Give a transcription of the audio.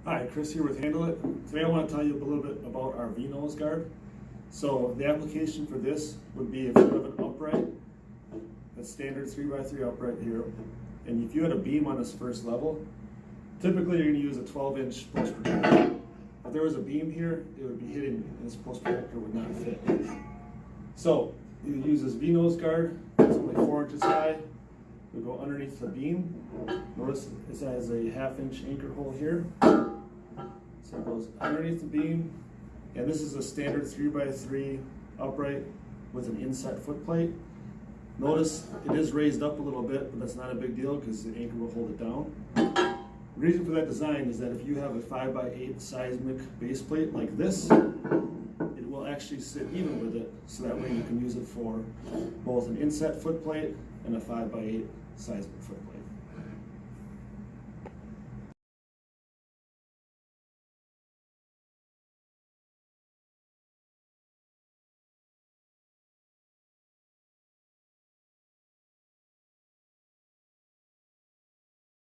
Hi, Chris here with Handle It. Today I want to tell you a little bit about our V-nose guard. So the application for this would be if you have an upright, a standard 3x3 upright here, and if you had a beam on this first level, typically you're going to use a 12-inch post protector. If there was a beam here, it would be hitting, and this post protector would not fit. So you use this V-nose guard. It's only 4 inches high. We go underneath the beam. Notice it has a 1/2 inch anchor hole here. So it goes underneath the beam, and this is a standard 3x3 upright with an inset foot plate. Notice it is raised up a little bit, but that's not a big deal because the anchor will hold it down. The reason for that design is that if you have a 5x8 seismic base plate like this, it will actually sit even with it, so that way you can use it for both an inset foot plate and a 5x8 seismic foot plate.